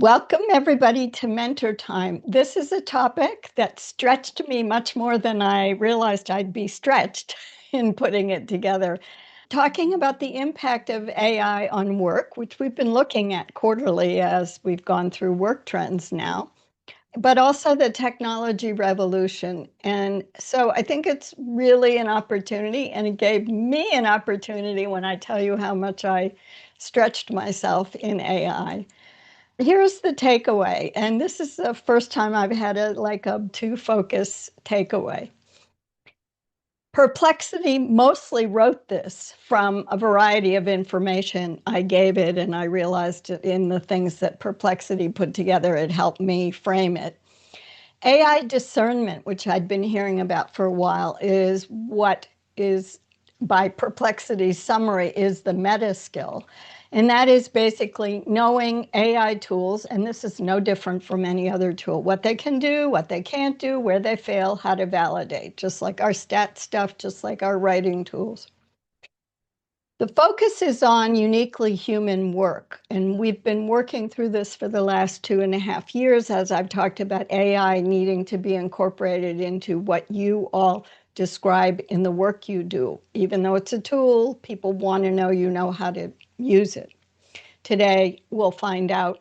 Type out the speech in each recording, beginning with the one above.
Welcome, everybody, to Mentor Time. This is a topic that stretched me much more than I realized I'd be stretched in putting it together. Talking about the impact of AI on work, which we've been looking at quarterly as we've gone through work trends now, but also the technology revolution. And so I think it's really an opportunity, and it gave me an opportunity when I tell you how much I stretched myself in AI. Here's the takeaway, and this is the first time I've had a two-focus takeaway. Perplexity mostly wrote this from a variety of information I gave it, and I realized in the things that Perplexity put together, it helped me frame it. AI discernment, which I'd been hearing about for a while, is what is, by Perplexity's summary, is the meta skill. And that is basically knowing AI tools, and this is no different from any other tool, what they can do, what they can't do, where they fail, how to validate, just like our stat stuff, just like our writing tools. The focus is on uniquely human work, and we've been working through this for the last 2.5 years as I've talked about AI needing to be incorporated into what you all describe in the work you do. Even though it's a tool, people want to know you know how to use it. Today, we'll find out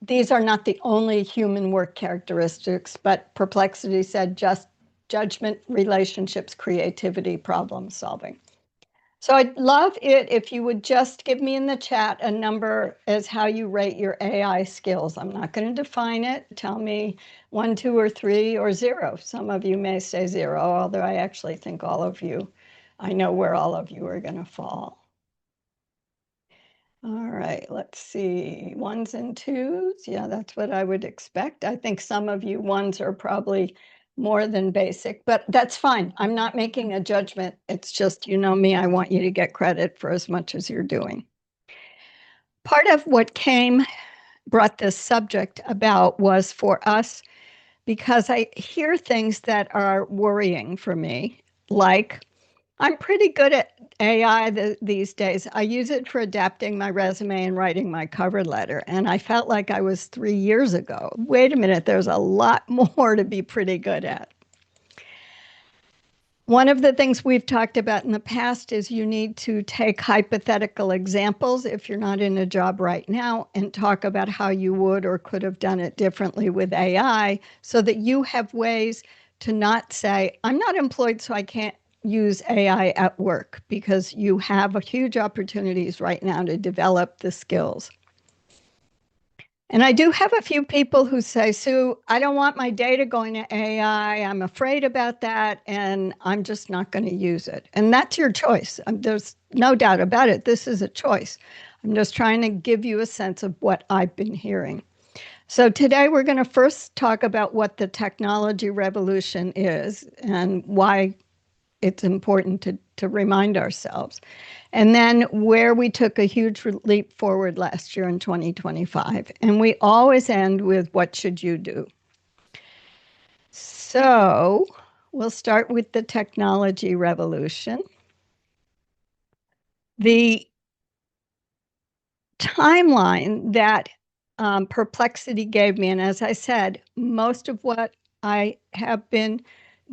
these are not the only human work characteristics, but Perplexity said just judgment, relationships, creativity, problem solving. So I'd love it if you would just give me in the chat a number as how you rate your AI skills. I'm not going to define it. Tell me 1, 2, or 3, or 0. Some of you may say 0, although I actually think all of you, I know where all of you are going to fall. All right, let's see. 1s and 2s. Yeah, that's what I would expect. I think some of you 1s are probably more than basic, but that's fine. I'm not making a judgment. It's just, you know me, I want you to get credit for as much as you're doing. Part of what brought this subject about was for us, because I hear things that are worrying for me, like I'm pretty good at AI these days. I use it for adapting my resume and writing my cover letter. And I felt like I was 3 years ago. Wait a minute, there's a lot more to be pretty good at. One of the things we've talked about in the past is you need to take hypothetical examples if you're not in a job right now and talk about how you would or could have done it differently with AI so that you have ways to not say, I'm not employed, so I can't use AI at work, because you have huge opportunities right now to develop the skills. And I do have a few people who say, Sue, I don't want my data going to AI. I'm afraid about that, and I'm just not going to use it. And that's your choice. There's no doubt about it. This is a choice. I'm just trying to give you a sense of what I've been hearing. So today we're going to first talk about what the technology revolution is and why it's important to remind ourselves. And then where we took a huge leap forward last year in 2025. And we always end with what should you do? So we'll start with the technology revolution. The timeline that Perplexity gave me, and as I said, most of what I have been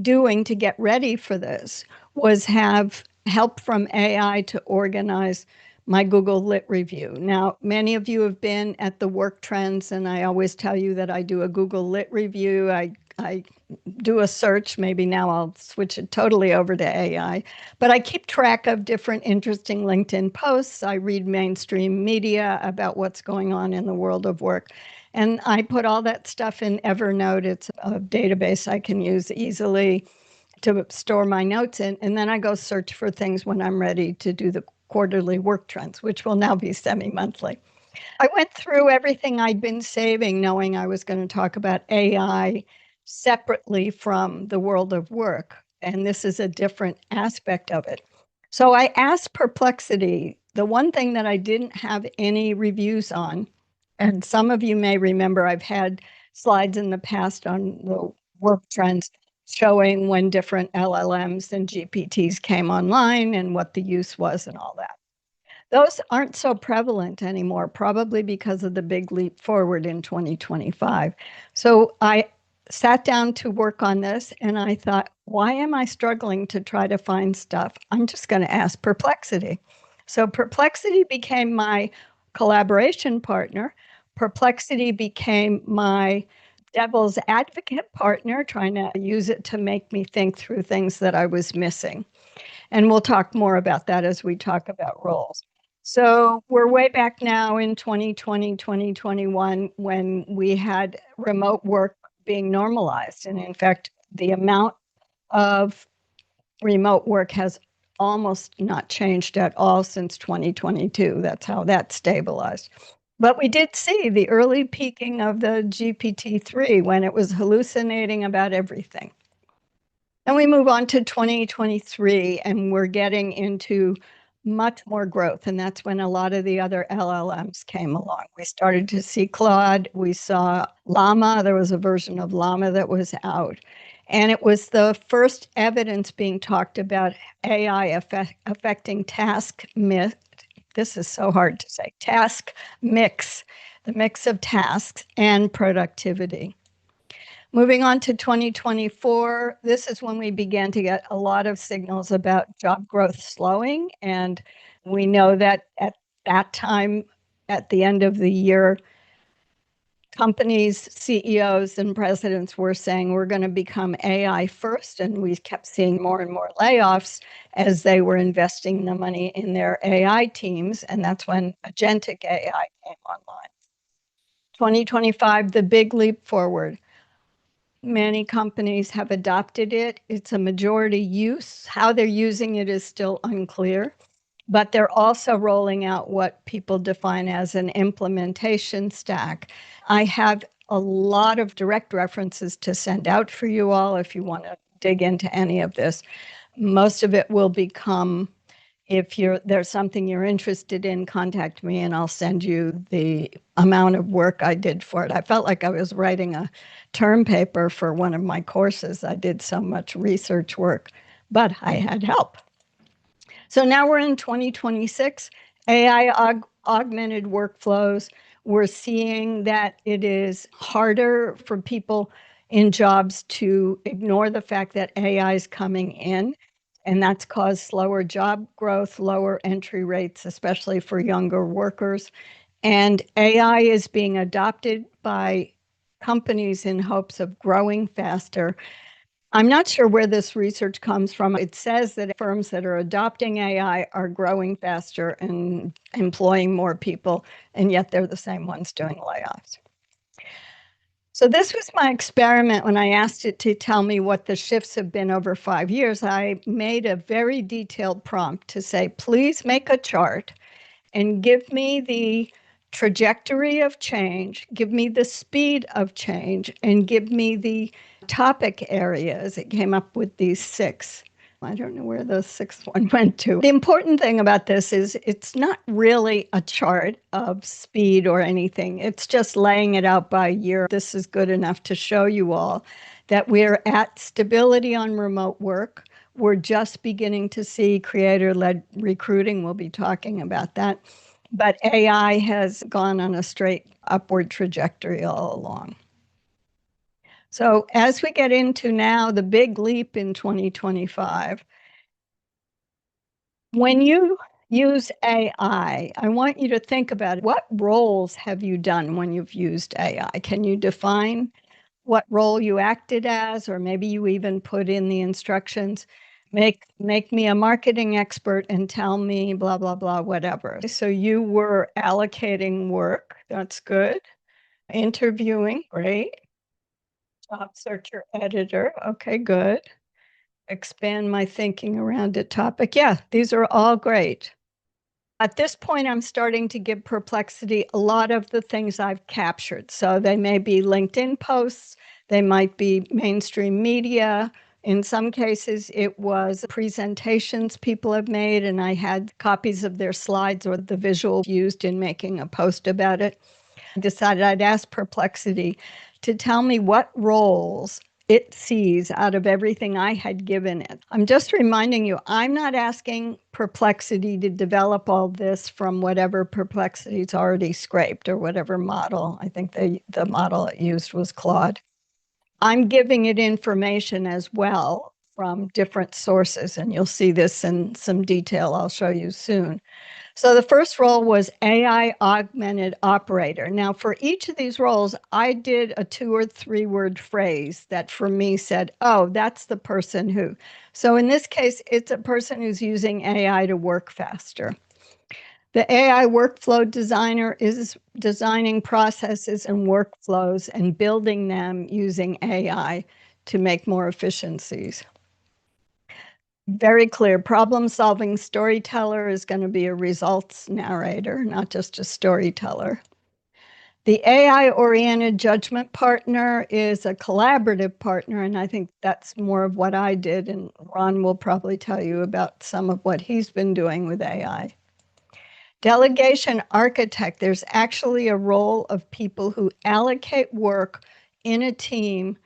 doing to get ready for this was have help from AI to organize my Google Lit review. Now, many of you have been at the work trends, and I always tell you that I do a Google Lit review. I do a search. Maybe now I'll switch it totally over to AI. But I keep track of different interesting LinkedIn posts. I read mainstream media about what's going on in the world of work. And I put all that stuff in Evernote. It's a database I can use easily to store my notes in. And then I go search for things when I'm ready to do the quarterly work trends, which will now be semi-monthly. I went through everything I'd been saving, knowing I was going to talk about AI separately from the world of work. And this is a different aspect of it. So I asked Perplexity, the one thing that I didn't have any reviews on, and some of you may remember I've had slides in the past on the work trends showing when different LLMs and GPTs came online and what the use was and all that. Those aren't so prevalent anymore, probably because of the big leap forward in 2025. So I sat down to work on this and I thought, why am I struggling to try to find stuff? I'm just going to ask Perplexity. So Perplexity became my collaboration partner. Perplexity became my devil's advocate partner, trying to use it to make me think through things that I was missing. And we'll talk more about that as we talk about roles. So we're way back now in 2020, 2021, when we had remote work being normalized. And in fact, the amount of remote work has almost not changed at all since 2022. That's how that stabilized. But we did see the early peaking of the GPT-3 when it was hallucinating about everything. And we move on to 2023, and we're getting into much more growth. And that's when a lot of the other LLMs came along. We started to see Claude, we saw Llama, there was a version of Llama that was out. And it was the first evidence being talked about AI affecting task mix. This is so hard to say. Task mix, the mix of tasks and productivity. Moving on to 2024, this is when we began to get a lot of signals about job growth slowing. And we know that at that time, at the end of the year, companies, CEOs, and presidents were saying we're going to become AI first. And we kept seeing more and more layoffs as they were investing the money in their AI teams. And that's when agentic AI came online. 2025, the big leap forward. Many companies have adopted it. It's a majority use. How they're using it is still unclear, but they're also rolling out what people define as an implementation stack. I have a lot of direct references to send out for you all if you want to dig into any of this. Most of it will become, if there's something you're interested in, contact me and I'll send you the amount of work I did for it. I felt like I was writing a term paper for one of my courses. I did so much research work, but I had help. So now we're in 2026, AI augmented workflows. We're seeing that it is harder for people in jobs to ignore the fact that AI is coming in. And that's caused slower job growth, lower entry rates, especially for younger workers. And AI is being adopted by companies in hopes of growing faster. I'm not sure where this research comes from. It says that firms that are adopting AI are growing faster and employing more people, and yet they're the same ones doing layoffs. So this was my experiment when I asked it to tell me what the shifts have been over 5 years. I made a very detailed prompt to say, please make a chart and give me the trajectory of change, give me the speed of change, and give me the topic areas. It came up with these 6. I don't know where the 6th one went to. The important thing about this is it's not really a chart of speed or anything. It's just laying it out by year. This is good enough to show you all that we're at stability on remote work. We're just beginning to see creator-led recruiting. We'll be talking about that. But AI has gone on a straight upward trajectory all along. So as we get into now the big leap in 2025, when you use AI, I want you to think about what roles have you done when you've used AI? Can you define what role you acted as, or maybe you even put in the instructions, make me a marketing expert and tell me blah, blah, blah, whatever. So you were allocating work. That's good. Interviewing, great. Job searcher editor. Okay, good. Expand my thinking around a topic. Yeah, these are all great. At this point, I'm starting to give Perplexity a lot of the things I've captured. So they may be LinkedIn posts, they might be mainstream media. In some cases, it was presentations people have made, and I had copies of their slides or the visual used in making a post about it. I decided I'd ask Perplexity to tell me what roles it sees out of everything I had given it. I'm just reminding you, I'm not asking Perplexity to develop all this from whatever Perplexity's already scraped or whatever model. I think the model it used was Claude. I'm giving it information as well from different sources, and you'll see this in some detail I'll show you soon. So the first role was AI augmented operator. Now, for each of these roles, I did a 2 or 3 word phrase that for me said, oh, that's the person who. So in this case, it's a person who's using AI to work faster. The AI workflow designer is designing processes and workflows and building them using AI to make more efficiencies. Very clear problem solving storyteller is going to be a results narrator, not just a storyteller. The AI oriented judgment partner is a collaborative partner, and I think that's more of what I did. And Ron will probably tell you about some of what he's been doing with AI. Delegation architect, there's actually a role of people who allocate work in a team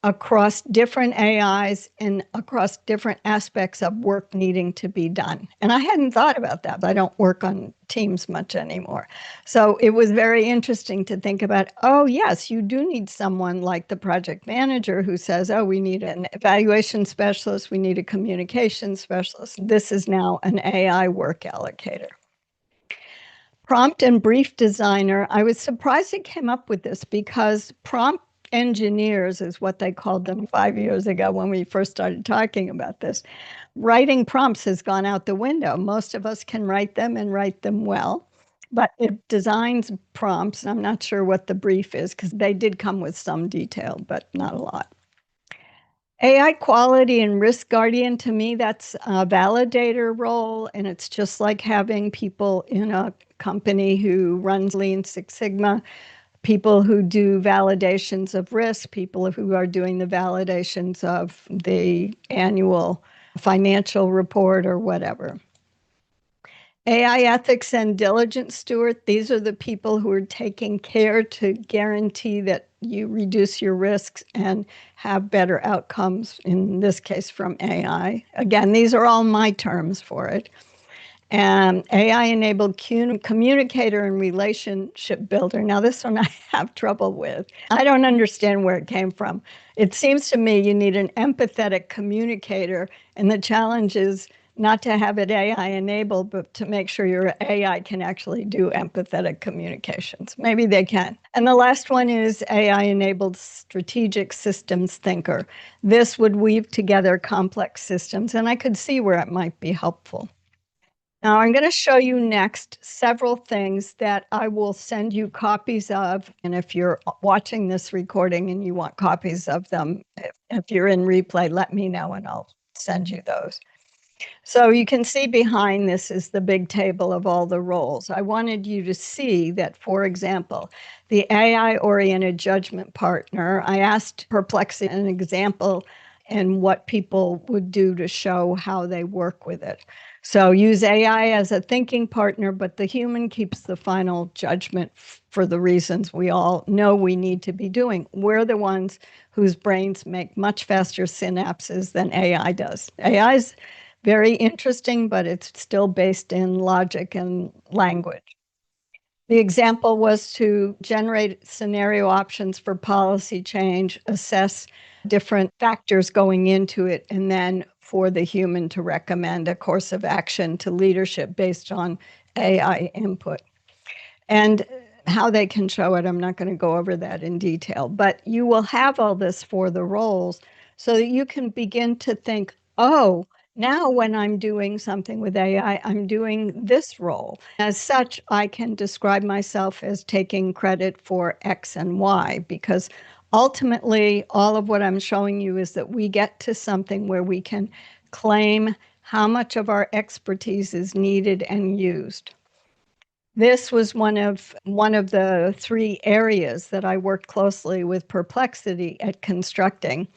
across different AIs and across different aspects of work needing to be done. And I hadn't thought about that. I don't work on teams much anymore. So it was very interesting to think about, oh, yes, you do need someone like the project manager who says, oh, we need an evaluation specialist, we need a communication specialist. This is now an AI work allocator. Prompt and brief designer, I was surprised it came up with this because prompt engineers is what they called them 5 years ago when we first started talking about this. Writing prompts has gone out the window. Most of us can write them and write them well, but it designs prompts. I'm not sure what the brief is because they did come with some detail, but not a lot. AI quality and risk guardian, to me, that's a validator role. And it's just like having people in a company who runs Lean Six Sigma, people who do validations of risk, people who are doing the validations of the annual financial report or whatever. AI ethics and diligence steward, these are the people who are taking care to guarantee that you reduce your risks and have better outcomes, in this case from AI. Again, these are all my terms for it. And AI-enabled communicator and relationship builder. Now, this one I have trouble with. I don't understand where it came from. It seems to me you need an empathetic communicator, and the challenge is not to have it AI enabled, but to make sure your AI can actually do empathetic communications. Maybe they can. And the last one is AI enabled strategic systems thinker. This would weave together complex systems, and I could see where it might be helpful. Now, I'm going to show you next several things that I will send you copies of. And if you're watching this recording and you want copies of them, if you're in replay, let me know and I'll send you those. So you can see behind this is the big table of all the roles. I wanted you to see that, for example, the AI-oriented judgment partner, I asked Perplexity an example and what people would do to show how they work with it. So use AI as a thinking partner, but the human keeps the final judgment for the reasons we all know we need to be doing. We're the ones whose brains make much faster synapses than AI does. AI is very interesting, but it's still based in logic and language. The example was to generate scenario options for policy change, assess different factors going into it, and then for the human to recommend a course of action to leadership based on AI input. And how they can show it, I'm not going to go over that in detail, but you will have all this for the roles so that you can begin to think, oh, now when I'm doing something with AI, I'm doing this role. As such, I can describe myself as taking credit for X and Y, because ultimately, all of what I'm showing you is that we get to something where we can claim how much of our expertise is needed and used. This was one of the 3 areas that I worked closely with Perplexity at constructing.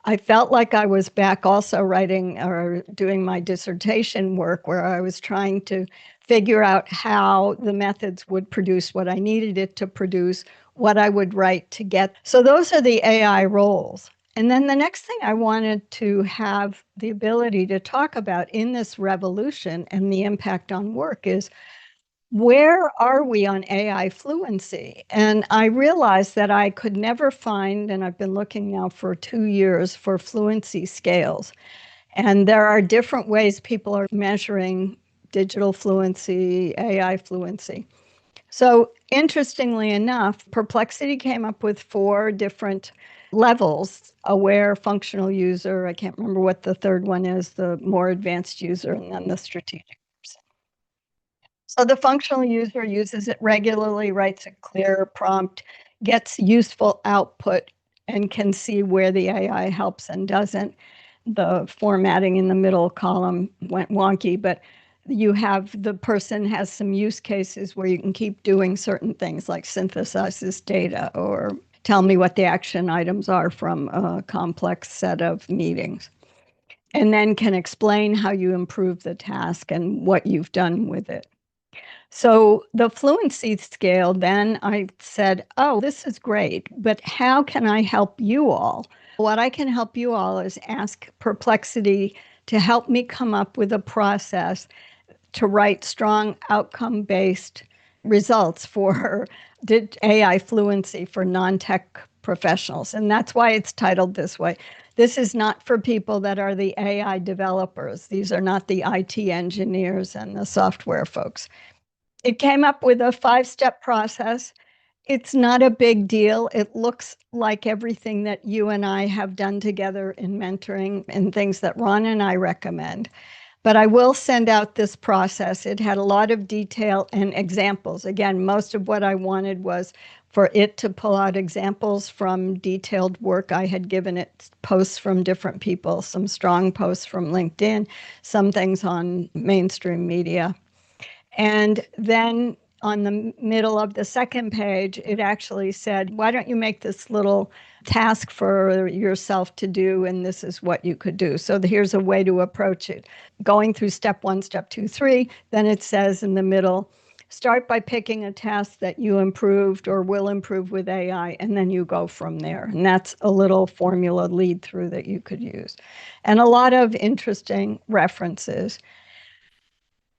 I felt like I was back also writing or doing my dissertation work where I was trying to figure out how the methods would produce what I needed it to produce, what I would write to get. So those are the AI roles. And then the next thing I wanted to have the ability to talk about in this revolution and the impact on work is, where are we on AI fluency? And I realized that I could never find, and I've been looking now for 2 years for fluency scales. And there are different ways people are measuring digital fluency, AI fluency. So, interestingly enough, Perplexity came up with 4 different levels: aware, functional user, I can't remember what the third one is, the more advanced user, and then the strategic person. So, the functional user uses it regularly, writes a clear prompt, gets useful output, and can see where the AI helps and doesn't. The formatting in the middle column went wonky, but you have the person has some use cases where you can keep doing certain things like synthesize this data or tell me what the action items are from a complex set of meetings, and then can explain how you improve the task and what you've done with it. So the fluency scale, then I said, oh, this is great, but how can I help you all? What I can help you all is ask Perplexity to help me come up with a process to write strong outcome-based results for AI fluency for non-tech professionals. And that's why it's titled this way. This is not for people that are the AI developers. These are not the IT engineers and the software folks. It came up with a 5-step process. It's not a big deal. It looks like everything that you and I have done together in mentoring and things that Ron and I recommend. But I will send out this process. It had a lot of detail and examples. Again, most of what I wanted was for it to pull out examples from detailed work I had given it, posts from different people, some strong posts from LinkedIn, some things on mainstream media. And then on the middle of the second page, it actually said, why don't you make this little task for yourself to do, and this is what you could do. So here's a way to approach it. Going through step 1, step 2, 3, then it says in the middle, start by picking a task that you improved or will improve with AI, and then you go from there. And that's a little formula lead through that you could use. And a lot of interesting references.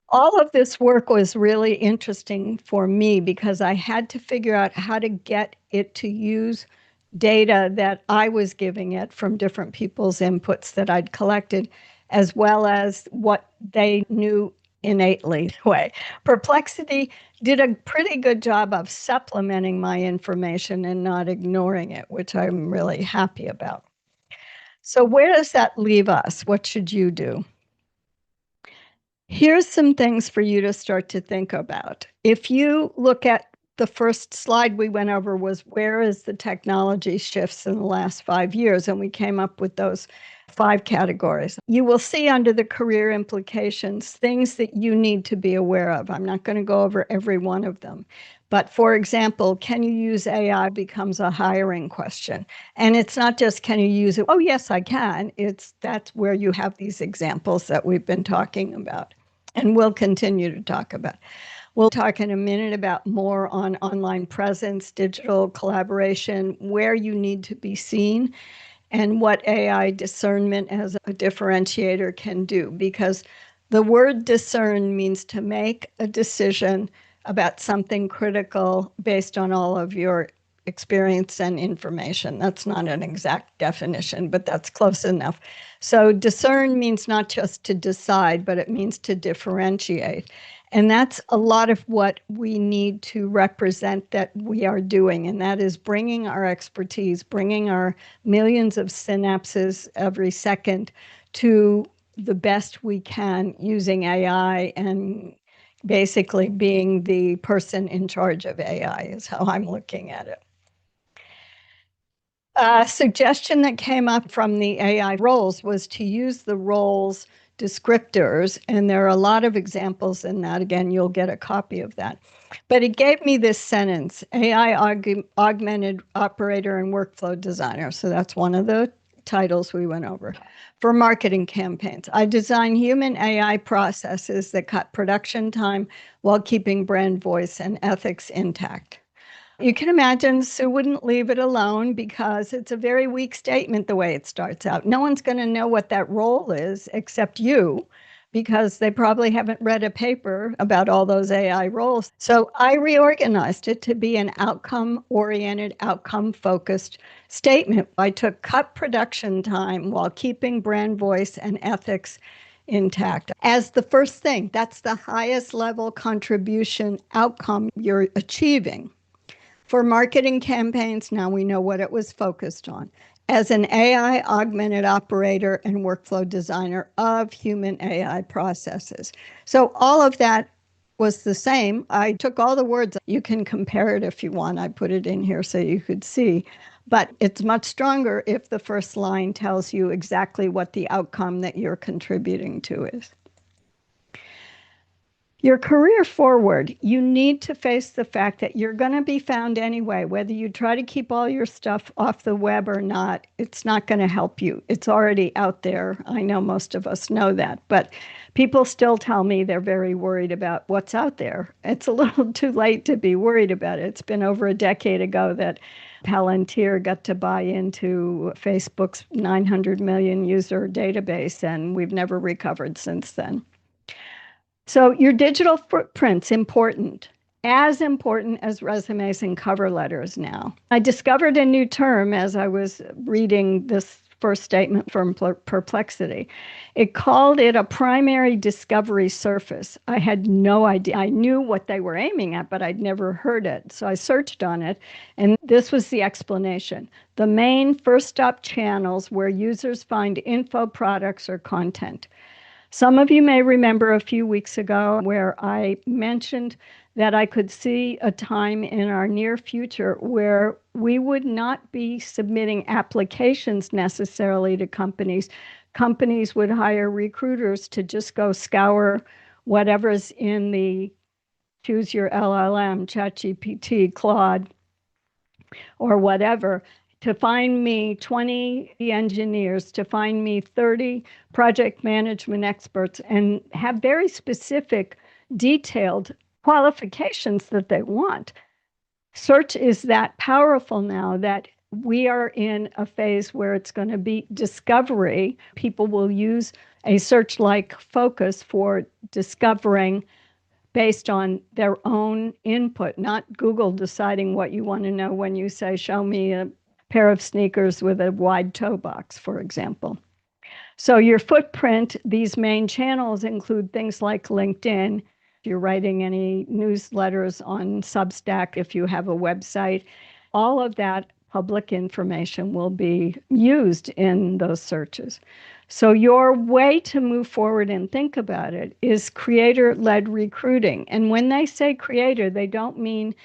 All of this work was really interesting for me because I had to figure out how to get it to use data that I was giving it from different people's inputs that I'd collected, as well as what they knew innately. Perplexity did a pretty good job of supplementing my information and not ignoring it, which I'm really happy about. So where does that leave us? What should you do? Here's some things for you to start to think about. If you look at the first slide we went over was where is the technology shifts in the last 5 years, and we came up with those 5 categories. You will see under the career implications things that you need to be aware of. I'm not going to go over every one of them. But for example, can you use AI becomes a hiring question. And it's not just can you use it? Oh, yes, I can. That's where you have these examples that we've been talking about and we'll continue to talk about. We'll talk in a minute about more on online presence, digital collaboration, where you need to be seen, and what AI discernment as a differentiator can do. Because the word discern means to make a decision about something critical based on all of your experience and information. That's not an exact definition, but that's close enough. So discern means not just to decide, but it means to differentiate. And that's a lot of what we need to represent that we are doing. And that is bringing our expertise, bringing our millions of synapses every second to the best we can using AI, and basically being the person in charge of AI is how I'm looking at it. A suggestion that came up from the AI roles was to use the roles descriptors, and there are a lot of examples in that. Again, you'll get a copy of that. But it gave me this sentence, AI augmented operator and workflow designer. So that's one of the titles we went over. For marketing campaigns, I design human AI processes that cut production time while keeping brand voice and ethics intact. You can imagine Sue wouldn't leave it alone because it's a very weak statement the way it starts out. No one's going to know what that role is except you because they probably haven't read a paper about all those AI roles. So I reorganized it to be an outcome oriented, outcome focused statement. I took cut production time while keeping brand voice and ethics intact as the first thing. That's the highest level contribution outcome you're achieving. For marketing campaigns, now we know what it was focused on. As an AI augmented operator and workflow designer of human AI processes. So all of that was the same. I took all the words. You can compare it if you want. I put it in here so you could see. But it's much stronger if the first line tells you exactly what the outcome that you're contributing to is. Your career forward, you need to face the fact that you're going to be found anyway. Whether you try to keep all your stuff off the web or not, it's not going to help you. It's already out there. I know most of us know that, but people still tell me they're very worried about what's out there. It's a little too late to be worried about it. It's been over a decade ago that Palantir got to buy into Facebook's 900 million user database, and we've never recovered since then. So your digital footprint's important, as important as resumes and cover letters now. I discovered a new term as I was reading this first statement from Perplexity. It called it a primary discovery surface. I had no idea. I knew what they were aiming at, but I'd never heard it. So I searched on it, and this was the explanation. The main first stop channels where users find info, products, or content. Some of you may remember a few weeks ago where I mentioned that I could see a time in our near future where we would not be submitting applications necessarily to companies. Companies would hire recruiters to just go scour whatever's in the choose your LLM, ChatGPT, Claude, or whatever, to find me 20 engineers, to find me 30 project management experts, and have very specific, detailed qualifications that they want. Search is that powerful now that we are in a phase where it's going to be discovery. People will use a search-like focus for discovering based on their own input, not Google deciding what you want to know when you say, show me a pair of sneakers with a wide toe box, for example. So your footprint, these main channels include things like LinkedIn. If you're writing any newsletters on Substack, if you have a website, all of that public information will be used in those searches. So your way to move forward and think about it is creator-led recruiting. And when they say creator, they don't mean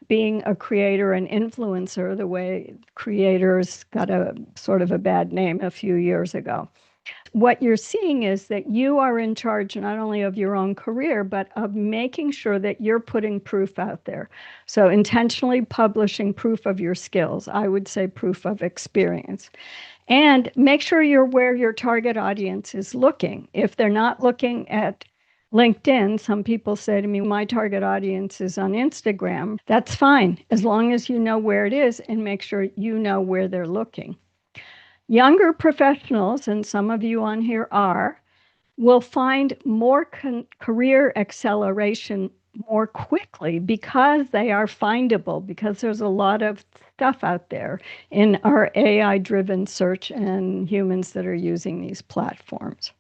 being a creator and influencer the way creators got a sort of a bad name a few years ago. What you're seeing is that you are in charge not only of your own career, but of making sure that you're putting proof out there. So intentionally publishing proof of your skills. I would say proof of experience. And make sure you're where your target audience is looking. If they're not looking at LinkedIn, some people say to me, my target audience is on Instagram. That's fine, as long as you know where it is and make sure you know where they're looking. Younger professionals, and some of you on here are, will find more career acceleration more quickly because they are findable, because there's a lot of stuff out there in our AI-driven search and humans that are using these platforms.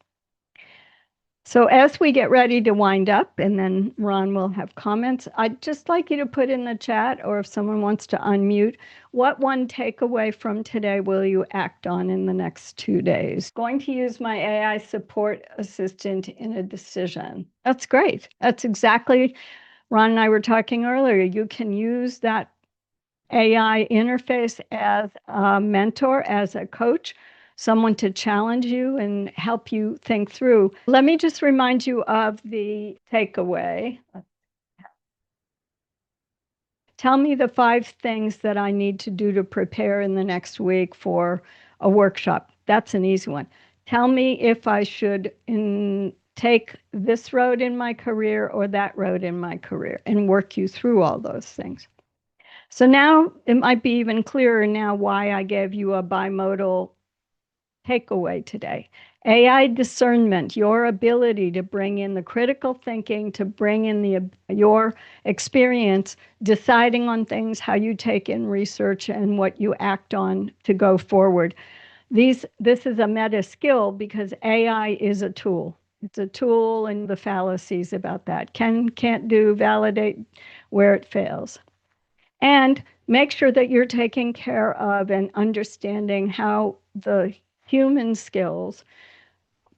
So as we get ready to wind up, and then Ron will have comments, I'd just like you to put in the chat, or if someone wants to unmute, what one takeaway from today will you act on in the next 2 days? Going to use my AI support assistant in a decision. That's great. That's exactly, Ron and I were talking earlier, you can use that AI interface as a mentor, as a coach, someone to challenge you and help you think through. Let me just remind you of the takeaway. Tell me the 5 things that I need to do to prepare in the next week for a workshop. That's an easy one. Tell me if I should take this road in my career or that road in my career, and work you through all those things. So now it might be even clearer now why I gave you a bimodal takeaway today. AI discernment, your ability to bring in the critical thinking, to bring in your experience, deciding on things, how you take in research, and what you act on to go forward. This is a meta skill because AI is a tool. It's a tool, and the fallacies about that can't do, validate where it fails. And make sure that you're taking care of and understanding how the human skills,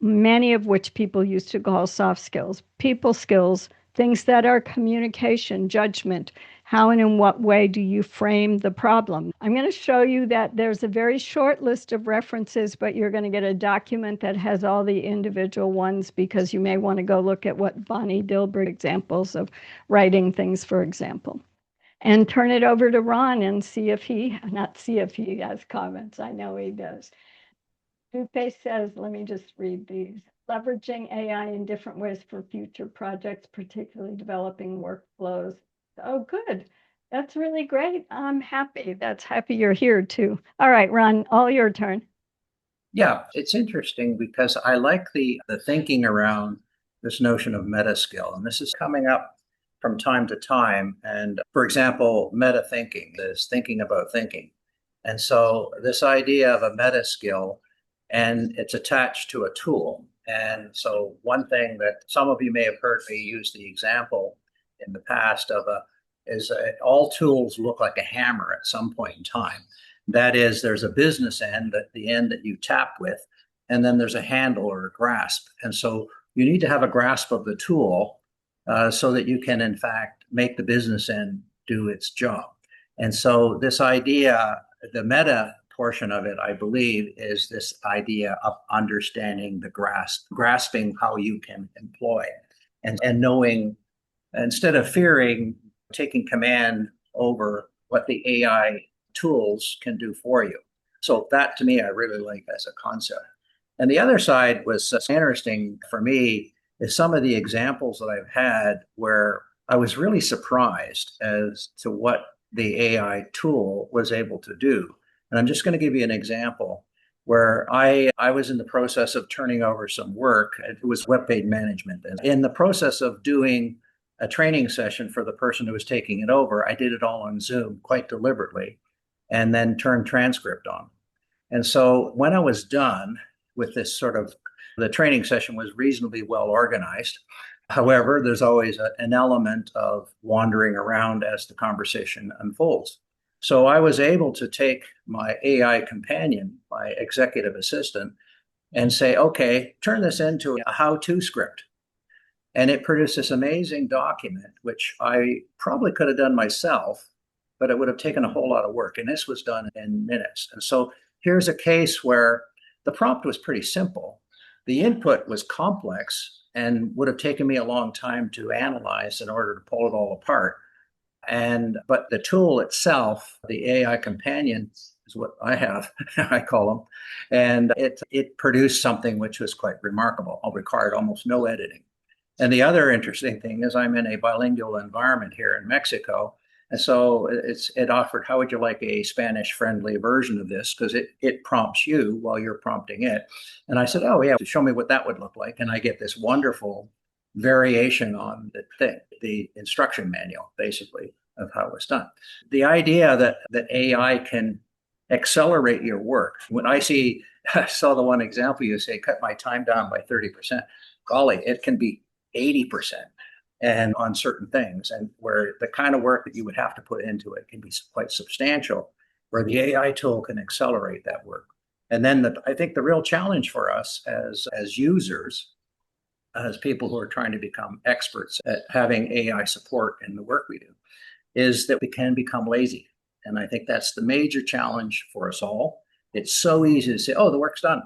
many of which people used to call soft skills, people skills, things that are communication, judgment, how and in what way do you frame the problem? I'm going to show you that there's a very short list of references, but you're going to get a document that has all the individual ones because you may want to go look at what Bonnie Dilbert examples of writing things, for example. And turn it over to Ron and not see if he has comments. I know he does. Dupe says, let me just read these. Leveraging AI in different ways for future projects, particularly developing workflows. Oh, good. That's really great. I'm happy. That's happy you're here too. All right, Ron, all your turn. Yeah, it's interesting because I like the thinking around this notion of meta skill. And this is coming up from time to time. And for example, meta thinking is thinking about thinking. And so this idea of a meta skill, and it's attached to a tool. And so one thing that some of you may have heard me use the example in the past of all tools look like a hammer at some point in time. That is, there's a business end at the end that you tap with, and then there's a handle or a grasp. And so you need to have a grasp of the tool so that you can, in fact, make the business end do its job. And so this idea, the meta portion of it, I believe, is this idea of understanding the grasping how you can employ and knowing, instead of fearing, taking command over what the AI tools can do for you. So that to me, I really like as a concept. And the other side was interesting for me is some of the examples that I've had where I was really surprised as to what the AI tool was able to do. And I'm just going to give you an example where I was in the process of turning over some work. It was web page management. And in the process of doing a training session for the person who was taking it over, I did it all on Zoom quite deliberately and then turned transcript on. And so when I was done with this the training session was reasonably well organized. However, there's always an element of wandering around as the conversation unfolds. So I was able to take my AI companion, my executive assistant, and say, okay, turn this into a how-to script. And it produced this amazing document, which I probably could have done myself, but it would have taken a whole lot of work. And this was done in minutes. And so here's a case where the prompt was pretty simple. The input was complex and would have taken me a long time to analyze in order to pull it all apart. But the tool itself, the AI companion, is what I have, I call them. And it produced something which was quite remarkable. It required almost no editing. And the other interesting thing is I'm in a bilingual environment here in Mexico. And so it offered, how would you like a Spanish friendly version of this? Because it prompts you while you're prompting it. And I said, oh yeah, show me what that would look like. And I get this wonderful variation on the instruction manual, basically, of how it was done. The idea that AI can accelerate your work. When I saw the one example, you say, cut my time down by 30%. Golly, it can be 80% and on certain things, and where the kind of work that you would have to put into it can be quite substantial, where the AI tool can accelerate that work. And then I think the real challenge for us as users, as people who are trying to become experts at having AI support in the work we do, is that we can become lazy. And I think that's the major challenge for us all. It's so easy to say, oh, the work's done.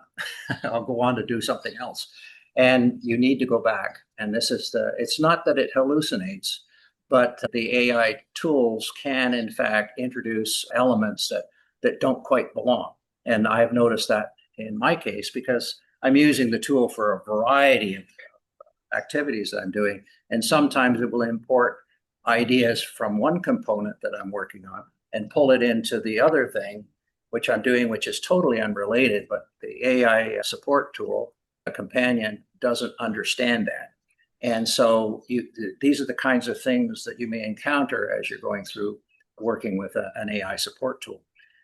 I'll go on to do something else. And you need to go back. And it's not that it hallucinates, but the AI tools can, in fact, introduce elements that don't quite belong. And I've noticed that in my case, because I'm using the tool for a variety of activities that I'm doing. And sometimes it will import ideas from one component that I'm working on and pull it into the other thing, which I'm doing, which is totally unrelated, but the AI support tool, a companion, doesn't understand that. And so these are the kinds of things that you may encounter as you're going through working with an AI support tool.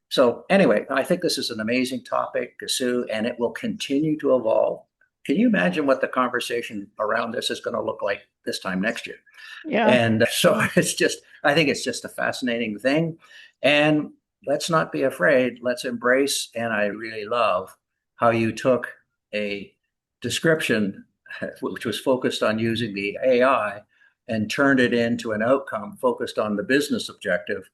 So anyway, I think this is an amazing topic, Sue, and it will continue to evolve. Can you imagine what the conversation around this is going to look like this time next year? Yeah. And so I think it's just a fascinating thing. And let's not be afraid. Let's embrace. And I really love how you took a description, which was focused on using the AI, and turned it into an outcome focused on the business objective,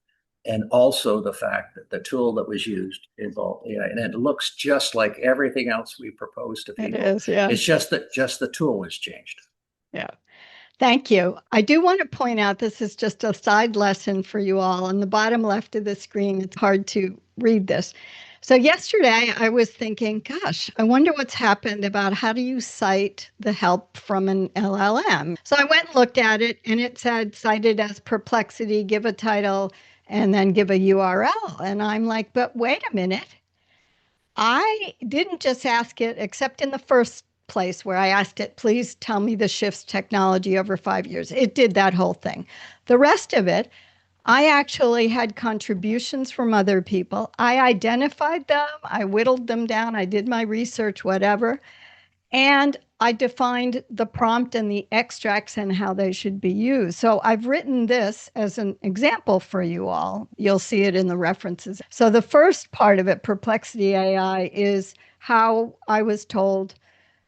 and also the fact that the tool that was used involved AI. And it looks just like everything else we propose to people. It is, yeah. It's just that the tool was changed. Yeah. Thank you. I do want to point out this is just a side lesson for you all. On the bottom left of the screen, it's hard to read this. So yesterday I was thinking, gosh, I wonder what's happened about how do you cite the help from an LLM. So I went and looked at it, and it said cited as Perplexity, give a title, and then give a URL. And I'm like, but wait a minute. I didn't just ask it, except in the first place where I asked it, please tell me the shift's technology over 5 years. It did that whole thing. The rest of it, I actually had contributions from other people. I identified them, I whittled them down, I did my research, whatever. And I defined the prompt and the extracts and how they should be used. So I've written this as an example for you all. You'll see it in the references. So the first part of it, Perplexity AI, is how I was told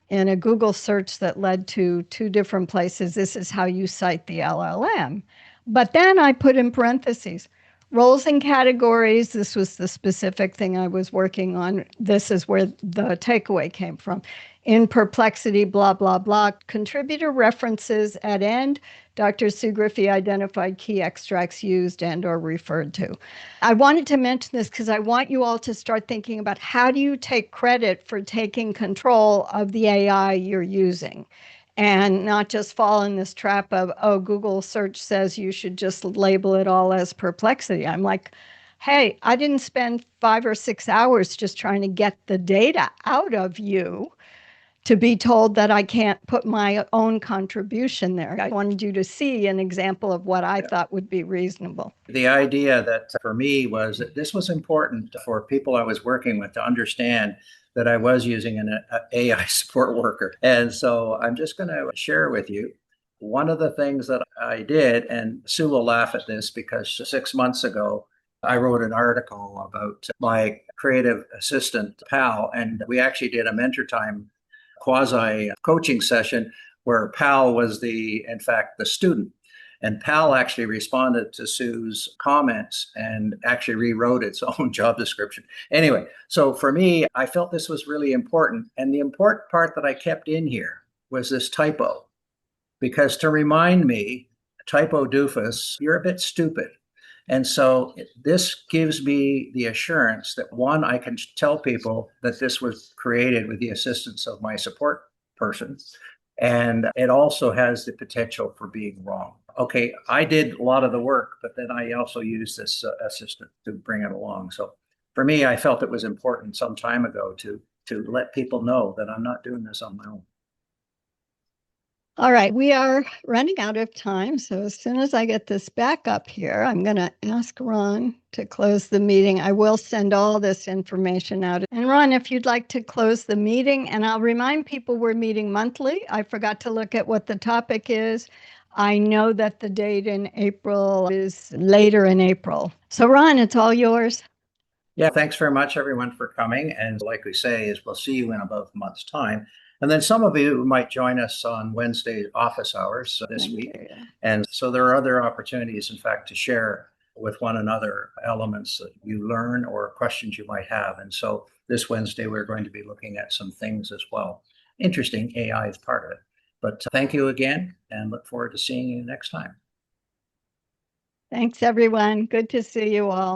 in a Google search that led to 2 different places, this is how you cite the LLM. But then I put in parentheses, roles and categories. This was the specific thing I was working on. This is where the takeaway came from. In Perplexity, blah, blah, blah. Contributor references at end. Dr. Sue Griffey identified key extracts used and or referred to. I wanted to mention this because I want you all to start thinking about how do you take credit for taking control of the AI you're using, and not just fall in this trap of, oh, Google search says you should just label it all as Perplexity. I'm like, hey, I didn't spend 5 or 6 hours just trying to get the data out of you to be told that I can't put my own contribution there. I wanted you to see an example of what I thought would be reasonable. The idea that for me was that this was important for people I was working with to understand that I was using an AI support worker. And so I'm just going to share with you one of the things that I did, and Sue will laugh at this because 6 months ago, I wrote an article about my creative assistant, Pal, and we actually did a MentorTime quasi coaching session where Pal was in fact, the student. And Pal actually responded to Sue's comments and actually rewrote its own job description. Anyway, so for me, I felt this was really important. And the important part that I kept in here was this typo, because to remind me, typo doofus, you're a bit stupid. And so this gives me the assurance that, one, I can tell people that this was created with the assistance of my support person. And it also has the potential for being wrong. Okay, I did a lot of the work, but then I also used this assistant to bring it along. So for me, I felt it was important some time ago to let people know that I'm not doing this on my own. All right, we are running out of time. So as soon as I get this back up here, I'm going to ask Ron to close the meeting. I will send all this information out. And Ron, if you'd like to close the meeting, and I'll remind people we're meeting monthly. I forgot to look at what the topic is. I know that the date in April is later in April. So Ron, it's all yours. Yeah, thanks very much, everyone, for coming. And like we say, is we'll see you in about a month's time. And then some of you might join us on Wednesday office hours this week. And so there are other opportunities, in fact, to share with one another elements that you learn or questions you might have. And so this Wednesday, we're going to be looking at some things as well. Interesting, AI is part of it. But thank you again, and look forward to seeing you next time. Thanks, everyone. Good to see you all.